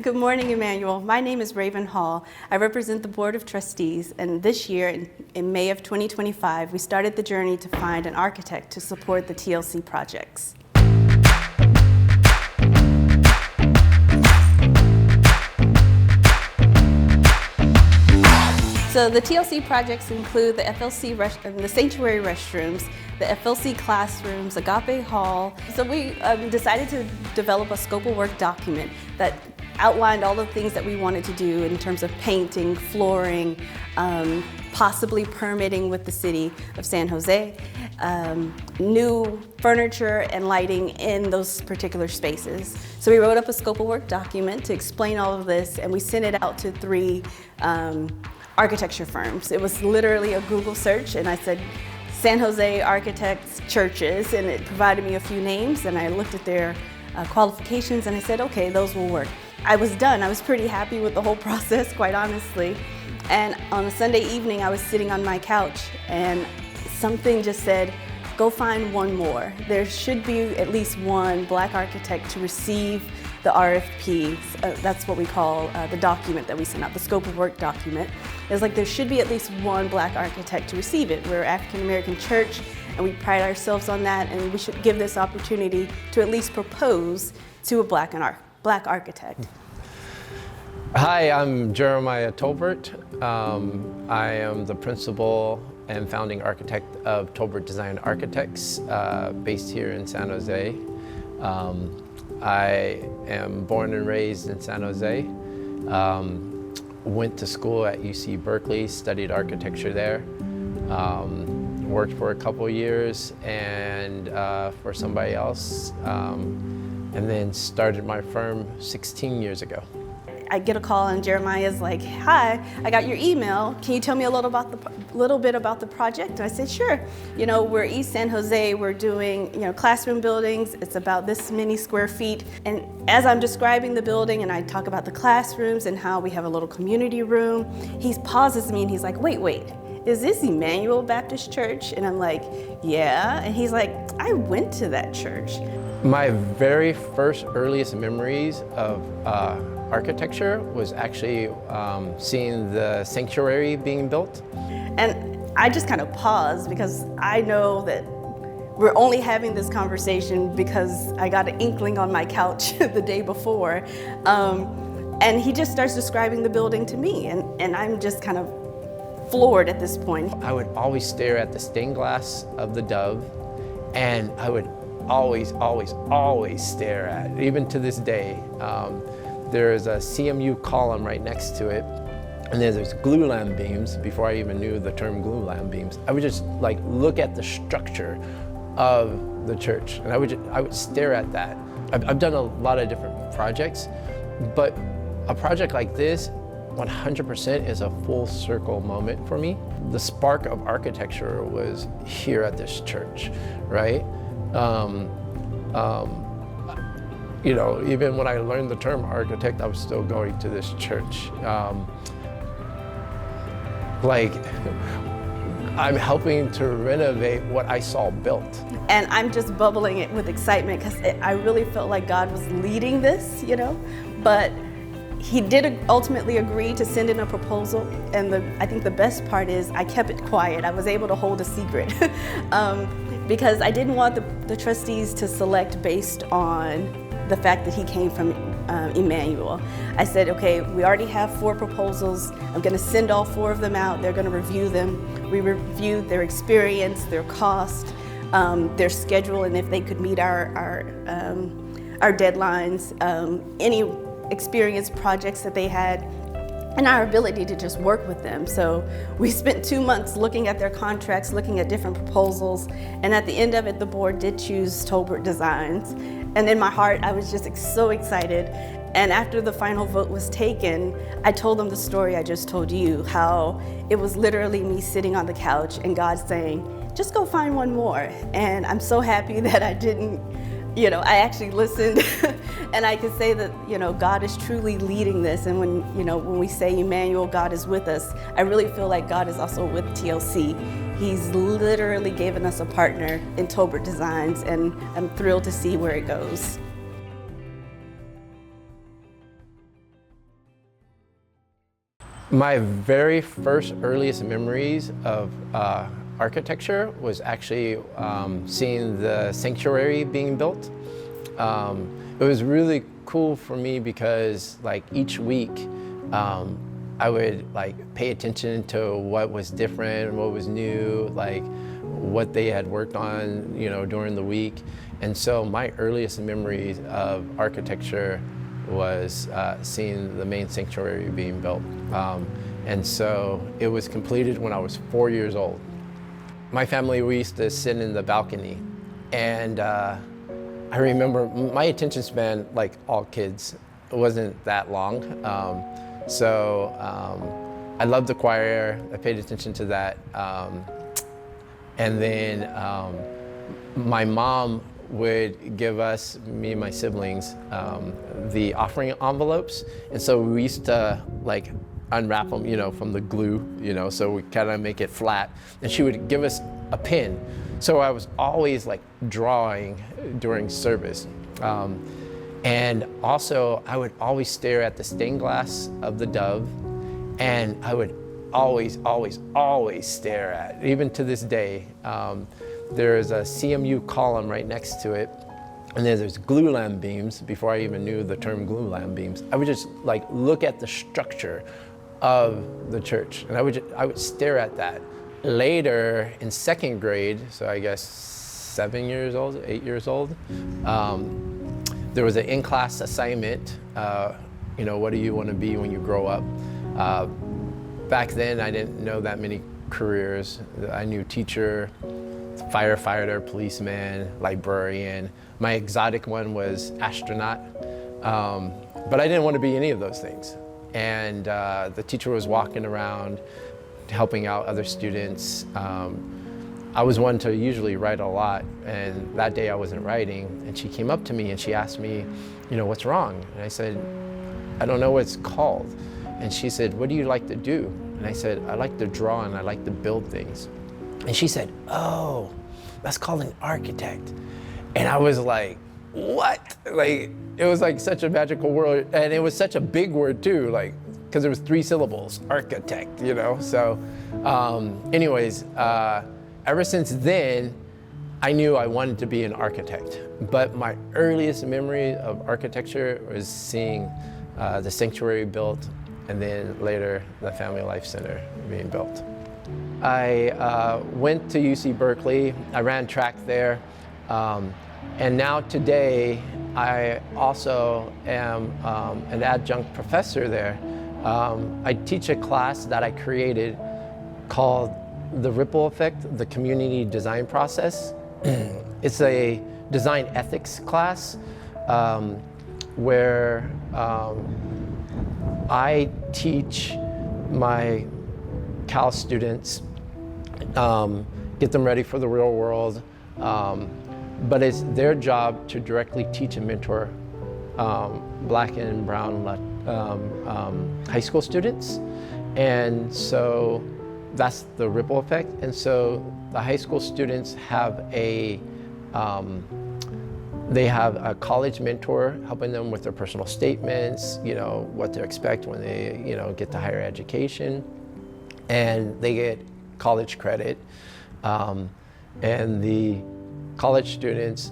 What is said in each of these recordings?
Good morning, Emmanuel. My name is Raven Hall. I represent the Board of Trustees, and this year, in May of 2025, we started the journey to find an architect to support the TLC projects. So the TLC projects include the FLC the sanctuary restrooms, the FLC classrooms, Agape Hall. So we decided to develop a scope of work document that outlined all the things that we wanted to do in terms of painting, flooring, possibly permitting with the city of San Jose, new furniture and lighting in those particular spaces. So we wrote up a scope of work document to explain all of this, and we sent it out to 3 architecture firms. It was literally a Google search, and I said San Jose architects, churches, and it provided me a few names, and I looked at their qualifications and I said, okay, those will work. I was done. I was pretty happy with the whole process, quite honestly. And on a Sunday evening, I was sitting on my couch and something just said, go find one more. There should be at least one Black architect to receive the RFP. That's what we call the document that we sent out, the scope of work document. It's like there should be at least one Black architect to receive it. We're an African American church and we pride ourselves on that, and we should give this opportunity to at least propose to a Black architect. Hi, I'm Jeremiah Tolbert. I am the principal and founding architect of Tolbert Design Architects, based here in San Jose. I am born and raised in San Jose. Went to school at UC Berkeley, studied architecture there. Worked for a couple years and for somebody else, and then started my firm 16 years ago. I get a call and Jeremiah's like, hi, I got your email. Can you tell me a little bit about the project? And I said, sure. You know, we're East San Jose. We're doing, classroom buildings. It's about this many square feet. And as I'm describing the building and I talk about the classrooms and how we have a little community room, he pauses me and he's like, wait. Is this Emmanuel Baptist Church? And I'm like, yeah. And he's like, I went to that church. My very first earliest memories of architecture was actually seeing the sanctuary being built. And I just kind of paused because I know that we're only having this conversation because I got an inkling on my couch the day before. And he just starts describing the building to me, and I'm just kind of floored at this point. I would always stare at the stained glass of the Dove, and I would always stare at, even to this day. There is a CMU column right next to it, and there's glulam beams. Before I even knew the term glulam beams, I would just look at the structure of the church, and I would stare at that. I've done a lot of different projects, but a project like this 100% is a full circle moment for me. The spark of architecture was here at this church, right? Even when I learned the term architect, I was still going to this church. I'm helping to renovate what I saw built. And I'm just bubbling it with excitement because I really felt like God was leading this, but he did ultimately agree to send in a proposal, and I think the best part is I kept it quiet. I was able to hold a secret because I didn't want the trustees to select based on the fact that he came from Emmanuel. I said, okay, we already have 4 proposals. I'm going to send all 4 of them out. They're going to review them. We reviewed their experience, their cost, their schedule, and if they could meet our deadlines, any experienced projects that they had, and our ability to just work with them. So we spent 2 months looking at their contracts, looking at different proposals, and at the end of it, the board did choose Tolbert Designs. And in my heart, I was just so excited. And after the final vote was taken, I told them the story I just told you, how it was literally me sitting on the couch and God saying, just go find one more. And I'm so happy that I didn't, I actually listened. And I can say that, God is truly leading this. And when we say Emmanuel, God is with us, I really feel like God is also with TLC. He's literally given us a partner in Tolbert Designs, and I'm thrilled to see where it goes. My very first earliest memories of architecture was actually seeing the sanctuary being built. It was really cool for me because like each week I would like pay attention to what was different, what was new, like what they had worked on, you know, during the week. And so my earliest memories of architecture was seeing the main sanctuary being built. And so it was completed when I was 4 years old. My family, we used to sit in the balcony, and I remember my attention span, like all kids, wasn't that long. I loved the choir, I paid attention to that. And then my mom would give us, me and my siblings, the offering envelopes. And so we used to like unwrap them, you know, from the glue, you know, so we kind of make it flat. And she would give us a pen. So I was always like drawing during service. And also I would always stare at the stained glass of the dove, and I would always stare at, even to this day. There's a CMU column right next to it, and then there's glue lamp beams. Before I even knew the term glue lamp beams, I would just like look at the structure of the church, and I would stare at that. Later in second grade, so I guess 7 years old, 8 years old, there was an in-class assignment, you know, what do you want to be when you grow up? Back then, I didn't know that many careers. I knew teacher, firefighter, policeman, librarian. My exotic one was astronaut, but I didn't want to be any of those things. And the teacher was walking around, helping out other students. I was one to usually write a lot, and that day I wasn't writing, and she came up to me and she asked me, you know, what's wrong? And I said, I don't know what it's called. And she said, what do you like to do? And I said, I like to draw and I like to build things. And she said, oh, that's called an architect. And I was like, what? Like, it was like such a magical word, and it was such a big word too, like, because it was 3 syllables, architect, you know? So anyways, ever since then, I knew I wanted to be an architect. But my earliest memory of architecture was seeing the sanctuary built, and then later the Family Life Center being built. I went to UC Berkeley. I ran track there. And now today, I also am an adjunct professor there. I teach a class that I created called The Ripple Effect, the Community Design Process. It's a design ethics class where I teach my Cal students, get them ready for the real world, but it's their job to directly teach and mentor Black and brown high school students. And so that's the ripple effect. And so the high school students have they have a college mentor helping them with their personal statements, you know, what to expect when they, you know, get to higher education, and they get college credit. And the college students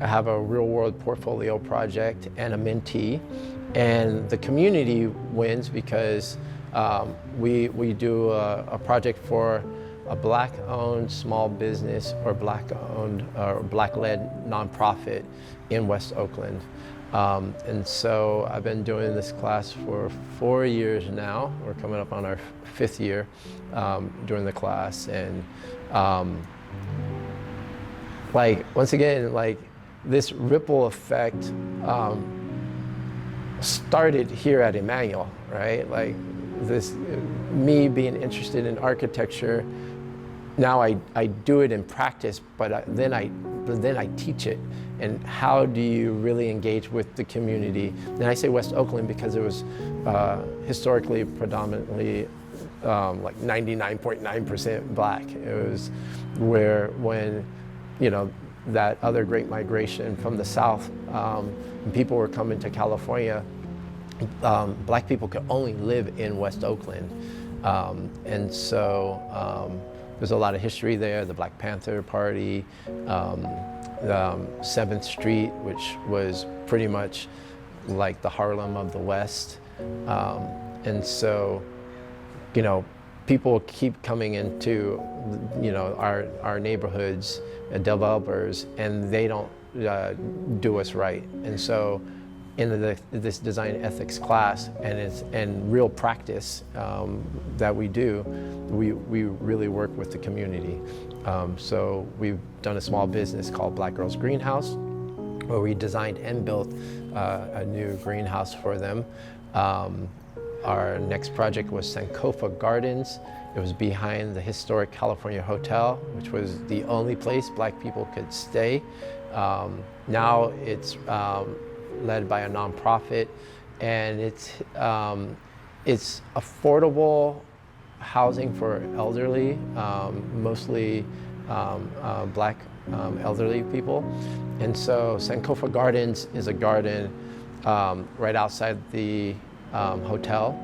have a real world portfolio project and a mentee, and the community wins because we do a project for a Black-owned small business or Black-owned or Black-led nonprofit in West Oakland. And so I've been doing this class for 4 years now. We're coming up on our 5th year doing the class. And like, once again, like this ripple effect started here at Emmanuel, right? Like this, me being interested in architecture, now I do it in practice, but then I teach it. And how do you really engage with the community? And I say West Oakland because it was historically predominantly like 99.9% Black. It was where when, you know, that other great migration from the South, and people were coming to California, Black people could only live in West Oakland. And so there's a lot of history there, the Black Panther Party, 7th Street, which was pretty much like the Harlem of the West. And so, you know, people keep coming into, you know, our neighborhoods, developers, and they don't do us right. And so in this design ethics class and real practice that we do, we really work with the community. So we've done a small business called Black Girls Greenhouse, where we designed and built a new greenhouse for them. Our next project was Sankofa Gardens. It was behind the historic California Hotel, which was the only place Black people could stay. Now it's led by a nonprofit, and it's affordable housing for elderly, mostly Black elderly people. And so Sankofa Gardens is a garden right outside the hotel.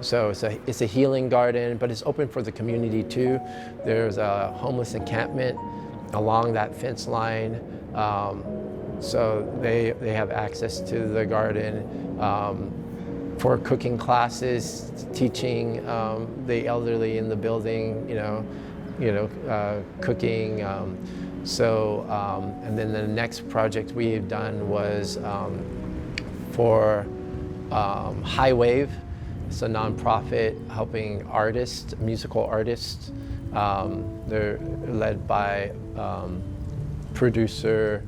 So it's a healing garden, but it's open for the community too. There's a homeless encampment along that fence line. So they have access to the garden for cooking classes, teaching the elderly in the building, cooking. And then the next project we've done was for High Wave. It's a nonprofit helping artists, musical artists. They're led by producer,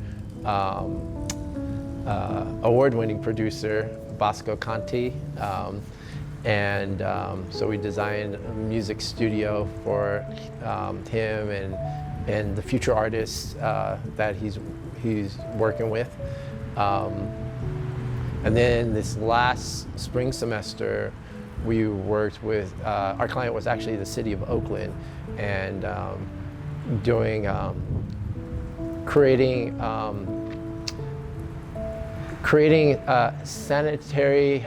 award-winning producer Bosco Conti, so we designed a music studio for him and the future artists that he's working with. And then this last spring semester, we worked with, our client was actually the city of Oakland, and creating sanitary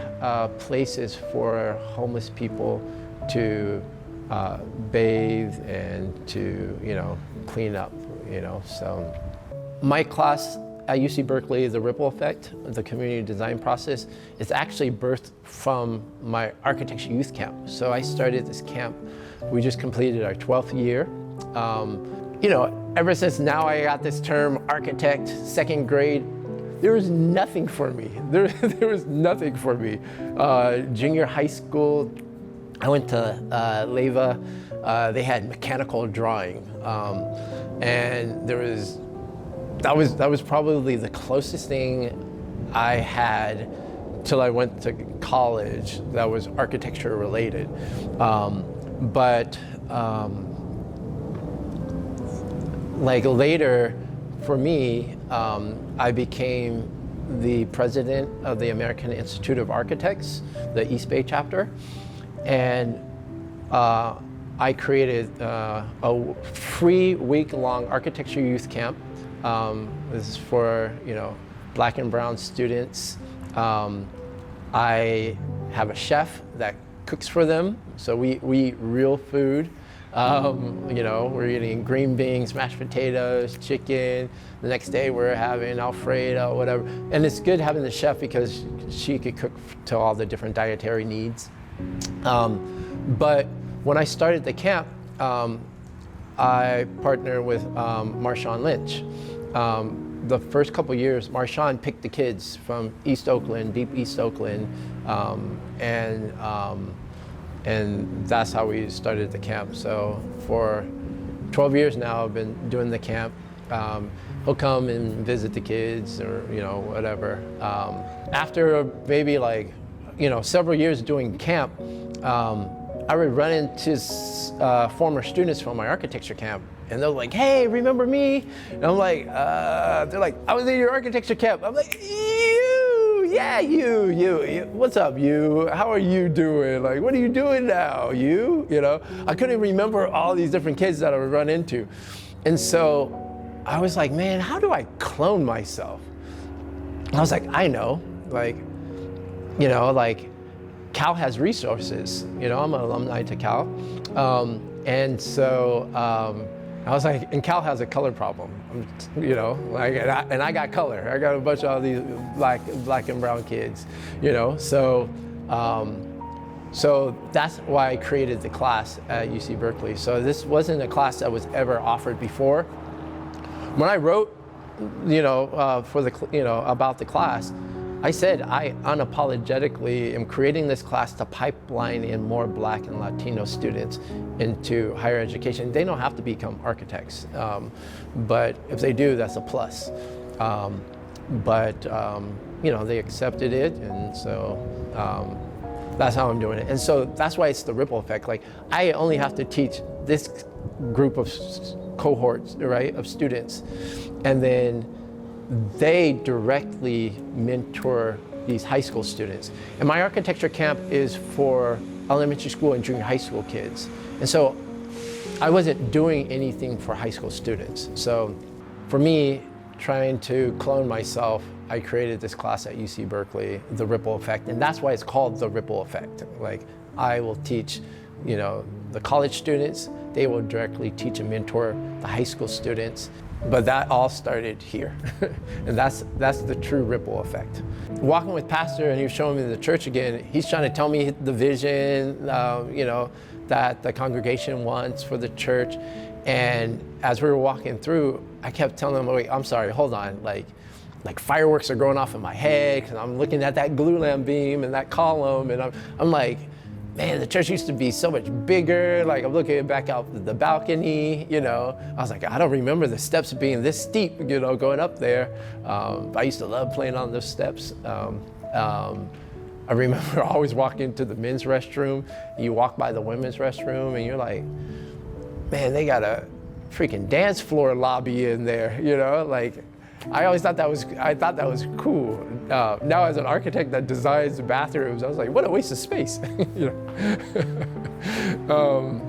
places for homeless people to bathe and to clean up. So my class at UC Berkeley, the ripple effect, the community design process, is actually birthed from my architecture youth camp. So I started this camp. We just completed our 12th year. Ever since now I got this term architect, second grade, there was nothing for me. There was nothing for me. Junior high school, I went to Leva. They had mechanical drawing, and that was probably the closest thing I had till I went to college that was architecture related. Like later, for me, I became the president of the American Institute of Architects, the East Bay chapter, and I created a free week-long architecture youth camp. This is for Black and brown students. I have a chef that cooks for them, so we eat real food. We're eating green beans, mashed potatoes, chicken. The next day we're having Alfredo, whatever. And it's good having the chef because she could cook to all the different dietary needs. But when I started the camp, I partnered with Marshawn Lynch. The first couple years, Marshawn picked the kids from East Oakland, deep East Oakland, and that's how we started the camp. So for 12 years now, I've been doing the camp. He'll come and visit the kids or, whatever. After maybe several years doing camp, I would run into former students from my architecture camp, and they're like, "Hey, remember me?" And I'm like, they're like, "I was in your architecture camp." I'm like, "You, yeah, you, what's up, you? How are you doing? Like, what are you doing now, you?" I couldn't remember all these different kids that I would run into. And so I was like, man, how do I clone myself? And I was like, I know, you know, like Cal has resources, you know, I'm an alumni to Cal. And so I was like, and Cal has a color problem, you know, like, and I got color. I got a bunch of all these black and brown kids, you know, so that's why I created the class at UC Berkeley. So this wasn't a class that was ever offered before. When I wrote, you know, for the, you know, about the class, I said I unapologetically am creating this class to pipeline in more Black and Latino students into higher education. They don't have to become architects, but if they do, that's a plus. You know, they accepted it, and so that's how I'm doing it. And so that's why it's the ripple effect. Like, I only have to teach this group of cohorts, right, of students, and then they directly mentor these high school students. And my architecture camp is for elementary school and junior high school kids. And so I wasn't doing anything for high school students. So for me, trying to clone myself, I created this class at UC Berkeley, the ripple effect. And that's why it's called the ripple effect. Like, I will teach, you know, the college students, they will directly teach and mentor the high school students. But that all started here. And that's the true ripple effect. Walking with Pastor, and he was showing me the church again, he's trying to tell me the vision, you know, that the congregation wants for the church. And as we were walking through, I kept telling him, wait, I'm sorry, hold on. Like fireworks are going off in my head, because I'm looking at that glue lamp beam and that column, and I'm like, man, the church used to be so much bigger. Like, I'm looking back out the balcony, you know. I was like, I don't remember the steps being this steep, you know, going up there. I used to love playing on those steps. I remember always walking to the men's restroom. You walk by the women's restroom and you're like, man, they got a freaking dance floor lobby in there, you know? Like, I always thought that was cool. Now, as an architect that designs bathrooms, I was like, what a waste of space, you know.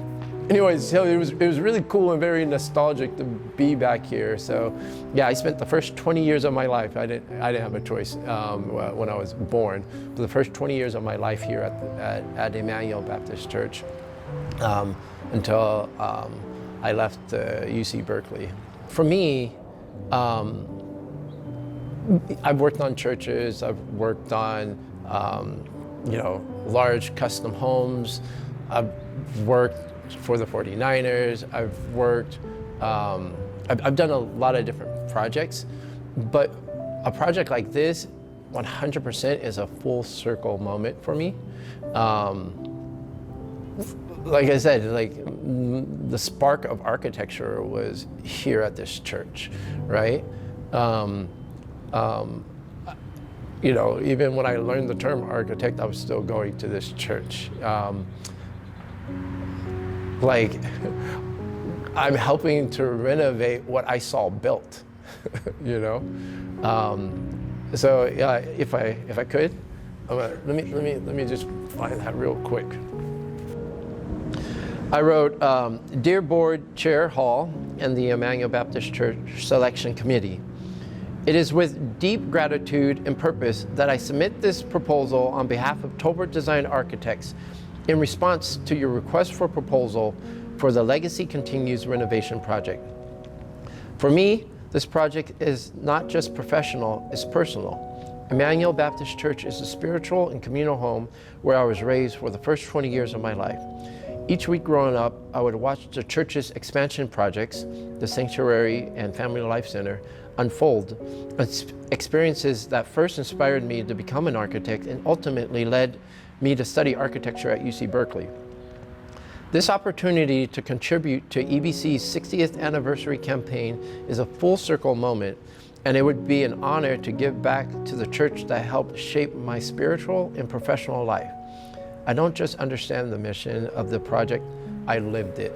Anyways, so it was really cool and very nostalgic to be back here. So, yeah, I spent the first 20 years of my life. I didn't have a choice when I was born. For the first 20 years of my life here at Emmanuel Baptist Church, until I left UC Berkeley. For me, I've worked on churches, I've worked on, you know, large custom homes. I've worked for the 49ers. I've worked, I've done a lot of different projects, but a project like this, 100% is a full circle moment for me. Like I said, like the spark of architecture was here at this church, right? You know, even when I learned the term architect, I was still going to this church. Like, I'm helping to renovate what I saw built, you know? So yeah, if I could, let me just find that real quick. I wrote, Dear Board Chair Hall and the Emmanuel Baptist Church Selection Committee, it is with deep gratitude and purpose that I submit this proposal on behalf of Tolbert Design Architects in response to your request for proposal for the Legacy Continues renovation project. For me, this project is not just professional, it's personal. Emmanuel Baptist Church is a spiritual and communal home where I was raised for the first 20 years of my life. Each week growing up, I would watch the church's expansion projects, the Sanctuary and Family Life Center, unfold, experiences that first inspired me to become an architect and ultimately led me to study architecture at UC Berkeley. This opportunity to contribute to EBC's 60th anniversary campaign is a full circle moment, and it would be an honor to give back to the church that helped shape my spiritual and professional life. I don't just understand the mission of the project, I lived it.